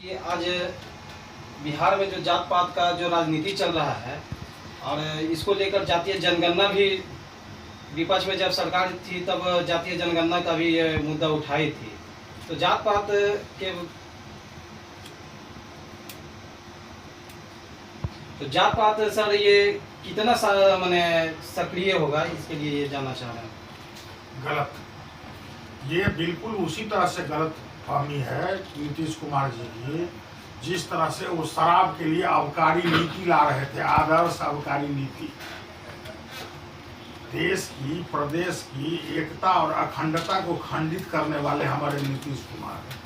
कि आज बिहार में जो जात पात का जो राजनीति चल रहा है और इसको लेकर जातीय जनगणना भी विपक्ष में जब सरकार थी तब जातीय जनगणना का भी ये मुद्दा उठाई थी। तो जात पात के जात पात सर ये कितना माने सक्रिय होगा, इसके लिए ये जानना चाह रहे हैं। गलत, ये बिल्कुल उसी तरह से गलत फहमी है नीतीश कुमार जी की, जिस तरह से वो शराब के लिए आबकारी नीति ला रहे थे, आदर्श आबकारी नीति। देश की, प्रदेश की एकता और अखंडता को खंडित करने वाले हमारे नीतीश कुमार हैं।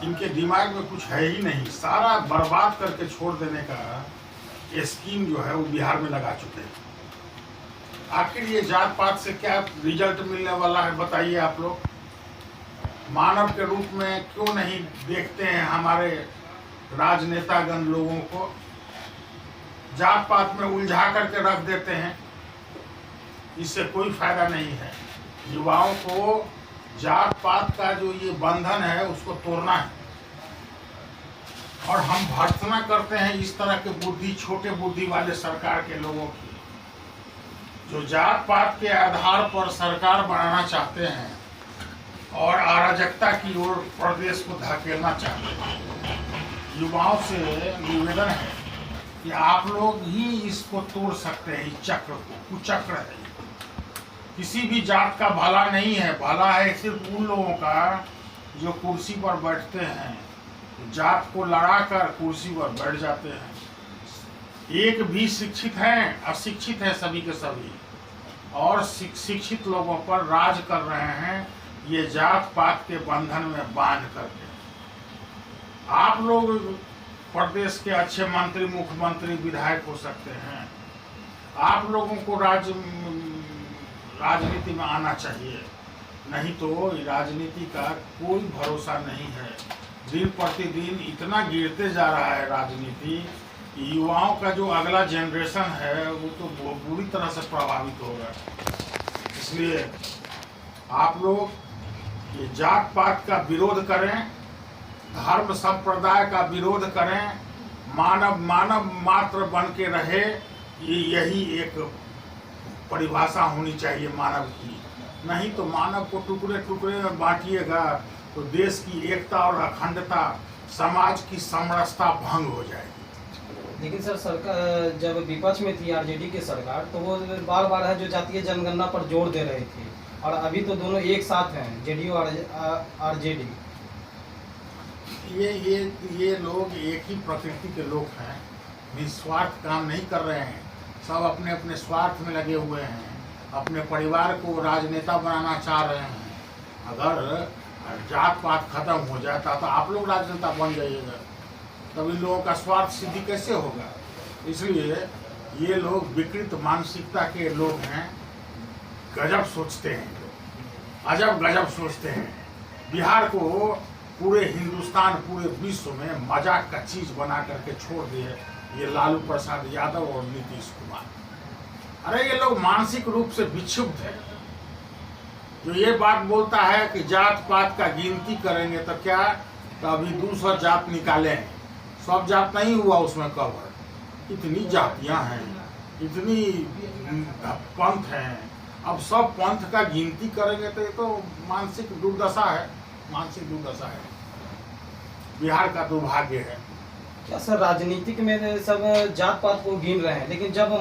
इनके दिमाग में कुछ है ही नहीं, सारा बर्बाद करके छोड़ देने का स्कीम जो है वो बिहार में लगा चुके हैं। आखिर ये जात पात से क्या रिजल्ट मिलने वाला है बताइए आप लोग। मानव के रूप में क्यों नहीं देखते हैं हमारे राजनेतागण लोगों को, जात पात में उलझा करके रख देते हैं। इससे कोई फायदा नहीं है। युवाओं को जात पात का जो ये बंधन है उसको तोड़ना है। और हम भर्त्सना करते हैं इस तरह के बुद्धि, छोटे बुद्धि वाले सरकार के लोगों की, जो जात पात के आधार पर सरकार बनाना चाहते हैं और अराजकता की ओर प्रदेश को धकेलना चाहते हैं। युवाओं से निवेदन है कि आप लोग ही इसको तोड़ सकते हैं, इस चक्र को। कुचक्र है, किसी भी जात का भला नहीं है। भला है सिर्फ उन लोगों का जो कुर्सी पर बैठते हैं, जात को लड़ाकर कुर्सी पर बैठ जाते हैं। एक भी शिक्षित हैं, अशिक्षित है सभी के सभी, और शिक्षित लोगों पर राज कर रहे हैं ये जात पात के बंधन में बांध करके। आप लोग प्रदेश के अच्छे मंत्री, मुख्यमंत्री, विधायक हो सकते हैं। आप लोगों को राजनीति में आना चाहिए, नहीं तो राजनीति का कोई भरोसा नहीं है। दिन प्रतिदिन इतना गिरते जा रहा है राजनीति, युवाओं का जो अगला जनरेशन है वो तो बुरी तरह से प्रभावित होगा। इसलिए आप लोग ये जात पात का विरोध करें, धर्म संप्रदाय का विरोध करें, मानव मात्र बन के रहे, यही एक परिभाषा होनी चाहिए मानव की। नहीं तो मानव को टुकड़े टुकड़े में बांटिएगा तो देश की एकता और अखंडता, समाज की समरसता भंग हो जाएगी। लेकिन सर सरकार जब विपक्ष में थी आरजेडी की सरकार, तो वो बार बार है जो जातीय जनगणना पर जोर दे रही थी, और अभी तो दोनों एक साथ हैं, जेडीयू और आरजेडी। ये लोग एक ही प्रकृति के लोग हैं, निस्वार्थ काम नहीं कर रहे हैं। सब अपने अपने स्वार्थ में लगे हुए हैं, अपने परिवार को राजनेता बनाना चाह रहे हैं। अगर जात पात खत्म हो जाता तो आप लोग राजनेता बन जाइएगा, तब इन लोगों का स्वार्थ सिद्धि कैसे होगा। इसलिए ये लोग विकृत मानसिकता के लोग हैं, गजब सोचते हैं, अजब गजब सोचते हैं। बिहार को पूरे हिंदुस्तान, पूरे विश्व में मजाक का चीज बना करके छोड़ दिए ये लालू प्रसाद यादव और नीतीश कुमार। अरे ये लोग मानसिक रूप से विक्षुब्ध है। जो ये बात बोलता है कि जात पात का गिनती करेंगे तो क्या, तो अभी 200 जात निकाले, सब जात नहीं हुआ उसमें कवर। इतनी जातियां हैं, इतनी पंथ हैं, अब सब पंथ का गिनती करेंगे तो ये तो मानसिक दुर्दशा है, मानसिक दुर्दशा है। बिहार का दुर्भाग्य है। क्या सर राजनीतिक में सब जात पात को गिन रहे हैं, लेकिन जब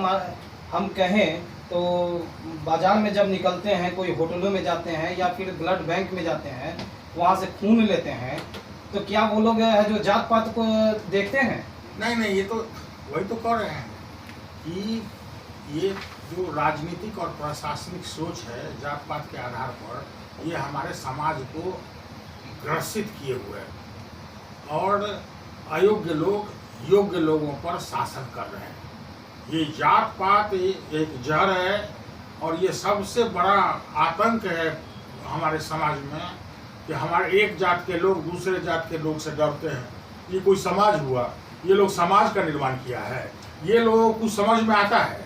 हम कहें तो बाजार में जब निकलते हैं, कोई होटलों में जाते हैं या फिर ब्लड बैंक में जाते हैं, वहाँ से खून लेते हैं, तो क्या वो लोग है जो जात पात को देखते हैं? नहीं, ये तो वही तो कह रहे हैं कि ये जो राजनीतिक और प्रशासनिक सोच है जात पात के आधार पर, ये हमारे समाज को ग्रसित किए हुए है और अयोग्य लोग योग्य लोगों पर शासन कर रहे हैं। ये जात पात एक जड़ है और ये सबसे बड़ा आतंक है हमारे समाज में कि हमारे एक जात के लोग दूसरे जात के लोग से डरते हैं। ये कोई समाज हुआ? ये लोग समाज का निर्माण किया है? ये लोगों को समझ में आता है?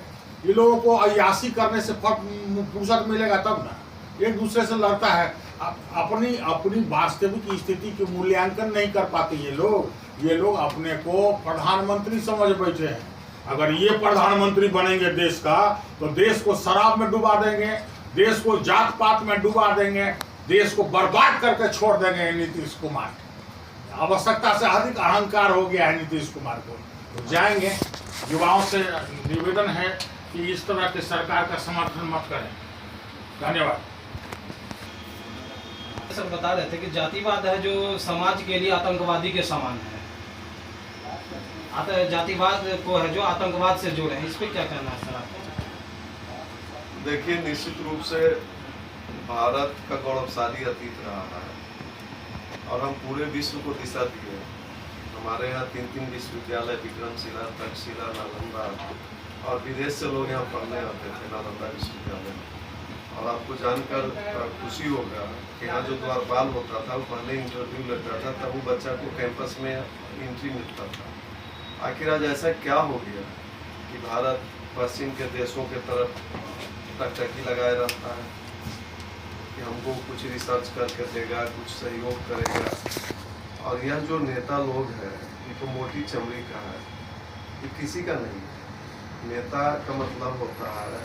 ये लोगों को अय्यासी करने से फर्क फुर्सत मिलेगा तब ना। एक दूसरे से लड़ता है, अपनी अपनी वास्तविक स्थिति के मूल्यांकन नहीं कर पाते ये लोग अपने को प्रधानमंत्री समझ बैठे हैं। अगर ये प्रधानमंत्री बनेंगे देश का, तो देश को शराब में डुबा देंगे, देश को जात पात में डुबा देंगे, देश को बर्बाद करके छोड़ देंगे नीतीश कुमार। आवश्यकता से अधिक अहंकार हो गया है नीतीश कुमार को। तो जाएंगे, युवाओं से निवेदन है कि इस तरह की सरकार का समर्थन मत करें। धन्यवाद। सर बता रहे थे कि जातिवाद है जो समाज के लिए आतंकवादी के समान है, जातिवाद को है जो आतंकवाद से जोड़े हैं, इस पे क्या कहना है सर आपको? देखिए, निश्चित रूप से भारत का गौरवशाली अतीत रहा है और हम पूरे विश्व को दिशा दिए। हमारे यहाँ 3 विश्वविद्यालय, विक्रमशिला, तक्षशिला, नालंदा, और विदेश से लोग यहाँ पढ़ने आते थे नालंदा विश्वविद्यालय। और आपको जानकर खुशी होगा कि यहाँ जो द्वारपाल होता था वो पहले इंटरव्यू लेता था, तब वो बच्चा को कैंपस में एंट्री मिलता था। आखिर आज ऐसा क्या हो गया कि भारत पश्चिम के देशों के तरफ टकटकी लगाए रहता है कि हमको कुछ रिसर्च करके देगा, कुछ सहयोग करेगा। और यह जो नेता लोग हैं, ये तो मोटी चमड़ी का है, ये किसी का नहीं है। नेता का मतलब होता है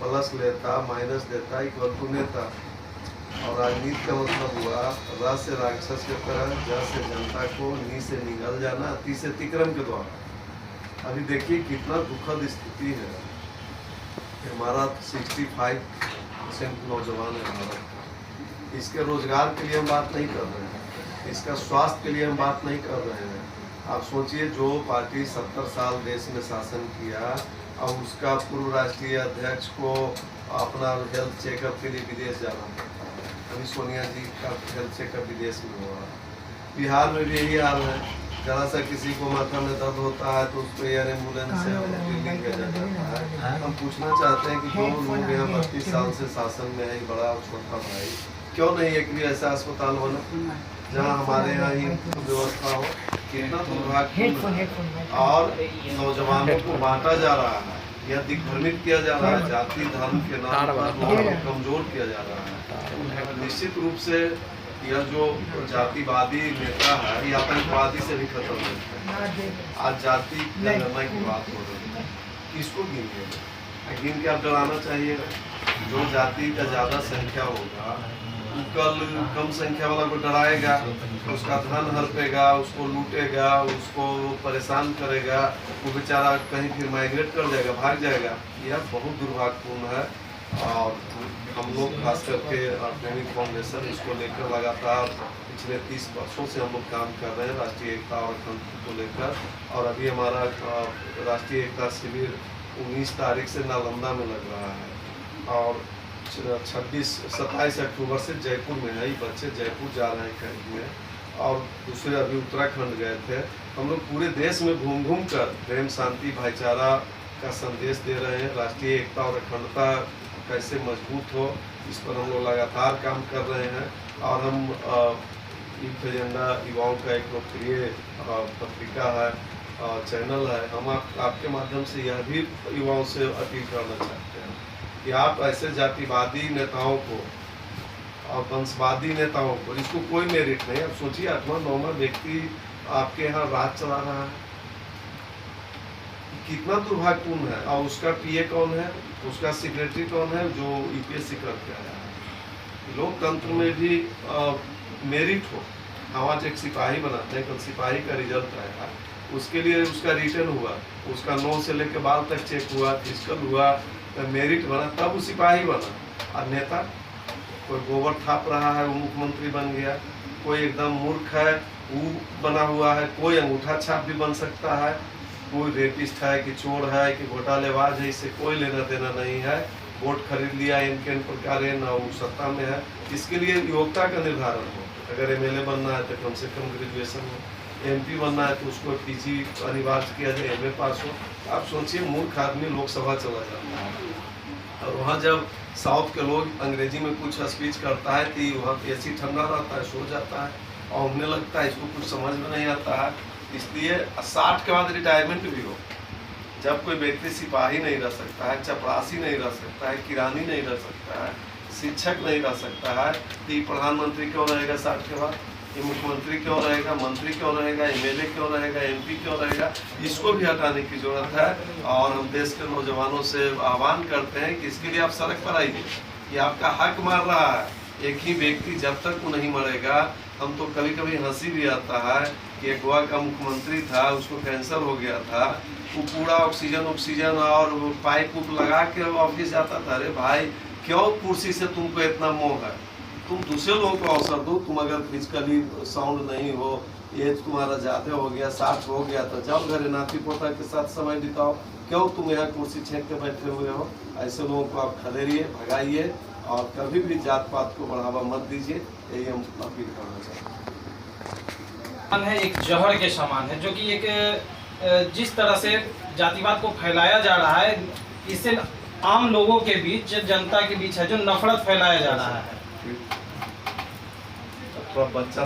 प्लस लेता माइनस देता इक्वल टू नेता, और राजनीति का मतलब हुआ रस से राक्षस के तरह, जस से जनता को, नी से निगल जाना, अति से तिक्रम के द्वारा। अभी देखिए कितना दुखद स्थिति है कि हमारा 65% नौजवान है भारत का। इसके रोजगार के लिए हम बात नहीं कर रहे हैं, इसका स्वास्थ्य के लिए हम बात नहीं कर रहे हैं। आप सोचिए, जो पार्टी 70 साल देश में शासन किया और उसका पूर्व राष्ट्रीय अध्यक्ष को अपना हेल्थ चेकअप के लिए विदेश जाना पड़ता है। अभी सोनिया जी का हेल्थ चेकअप विदेश में हुआ है। बिहार में भी यही हाल है, जरा सा किसी को माथा में दर्द होता है तो उसको एयर एम्बुलेंस से दिल्ली भेजा जाता है। हम पूछना चाहते हैं कि जो लोग यहाँ 32 साल से शासन में है, बड़ा और छोटा भाई, क्यों नहीं एक भी ऐसा अस्पताल बना जहाँ हमारे यहाँ ही व्यवस्था हो? कितना दुर्भाग्यपूर्ण। और नौजवानों को बांटा जा रहा है, यह दिग्भ्रमित किया जा रहा है, जाति धर्म के नाम पर लोगों को कमजोर किया जा रहा है। निश्चित रूप से यह जो जातिवादी नेता है, ये आतंकवादी से भी खत्म है। आज जाति जनगणना की बात हो रही है, किसको गिन के आप डराना चाहिए? जो जाति का ज्यादा संख्या होगा, कल कम संख्या वाला को डराएगा, उसका धन हड़पेगा, उसको लूटेगा, उसको परेशान करेगा, वो बेचारा कहीं फिर माइग्रेट कर जाएगा, भाग जाएगा। यह बहुत दुर्भाग्यपूर्ण है। और हम लोग खास करके प्रेमी फाउंडेशन इसको लेकर लगातार पिछले 30 वर्षों से हम लोग काम कर रहे हैं, राष्ट्रीय एकता और अखंडता को लेकर। और अभी हमारा राष्ट्रीय एकता शिविर 19 तारीख से नालंदा में लग रहा है और 27 अक्टूबर से जयपुर में है। ये बच्चे जयपुर जा रहे हैं कैंप में, और दूसरे अभी उत्तराखंड गए थे। हम लोग पूरे देश में घूम घूम कर प्रेम, शांति, भाईचारा का संदेश दे रहे हैं। राष्ट्रीय एकता और अखंडता कैसे मजबूत हो, इस पर हम लोग लगातार काम कर रहे हैं। और हम यूथ एजेंडा युवाओं का एक लोकप्रिय पत्रिका है, चैनल है। हम आपके माध्यम से यह भी युवाओं से अपील करना चाहते हैं कि आप ऐसे जातिवादी नेताओं को और वंशवादी नेताओं को, जिसको कोई मेरिट नहीं, अब सोचिए 8वां-9वां व्यक्ति आपके यहाँ राज चला रहा है, कितना दुर्भाग्यपूर्ण है। और उसका पीए कौन है, उसका सेक्रेटरी कौन है, जो यूपीएससी करके आया है। लोकतंत्र में भी मेरिट हो। हम आज एक सिपाही बनाते हैं, कल सिपाही का रिजल्ट आएगा, उसके लिए उसका रिटर्न हुआ, उसका 9 से लेकर 12 तक चेक हुआ, फिजिकल हुआ, मेरिट बना, तब वो सिपाही बना। और नेता, कोई गोबर थाप रहा है वो मुख्यमंत्री बन गया, कोई एकदम मूर्ख है वो बना हुआ है, कोई अंगूठा छाप भी बन सकता है, कोई रेपिस्ट है कि चोर है कि घोटालेबाज है, इससे कोई लेना देना नहीं है। वोट खरीद लिया इनके प्रकार न वो सत्ता में है। इसके लिए योग्यता का निर्धारण हो। अगर एमएलए बनना है तो कम से कम ग्रेजुएशन हो, एमपी बनना है तो उसको पीजी अनिवार्य किया जाए, एमए पास हो। आप सोचिए, मूर्ख आदमी लोकसभा चला जाता है और वहाँ जब साउथ के लोग अंग्रेजी में कुछ स्पीच करता है तो वहाँ एसी ठंडा रहता है, सो जाता है और उन्हें लगता है इसको कुछ समझ में नहीं आता है। इसलिए 60 के बाद रिटायरमेंट भी हो, जब कोई व्यक्ति सिपाही नहीं रह सकता है, चपरासी नहीं रह सकता है, किरानी नहीं रह सकता है, शिक्षक नहीं रह सकता है, तो ये प्रधानमंत्री क्यों रहेगा 60 के बाद? ये मुख्यमंत्री क्यों रहेगा, मंत्री क्यों रहेगा, एमएलए क्यों रहेगा, एमपी क्यों रहेगा? इसको भी हटाने की जरूरत है। और हम देश के नौजवानों से आह्वान करते हैं कि इसके लिए आप सड़क पर आइए, कि आपका हक मार रहा है एक ही व्यक्ति, जब तक वो नहीं मरेगा। हम तो कभी कभी हंसी भी आता है कि एक गोवा का मुख्यमंत्री था, उसको कैंसर हो गया था, वो पूरा ऑक्सीजन और पाइप लगा के ऑफिस जाता था। अरे भाई, क्यों कुर्सी से तुमको इतना मोह है? तुम दूसरे लोगों को अवसर दो। तुम अगर फिजिकली साउंड नहीं हो, एज तुम्हारा ज़्यादा हो गया, 60 हो गया, तो जाओ घरे नाती पोता के साथ समय बिताओ। क्यों तुम यहाँ कुर्सी छेक के बैठे हुए हो? ऐसे लोगों को आप खदेड़िए, भगाइए, और कभी भी जात पात को बढ़ावा मत दीजिए। यही हम अपील करना चाहते हैं। है एक जहर के समान है, जो कि एक जिस तरह से जातिवाद को फैलाया जा रहा है, इससे आम लोगों के बीच, जनता के बीच है जो नफरत फैलाया जा रहा है। थोड़ा बच्चा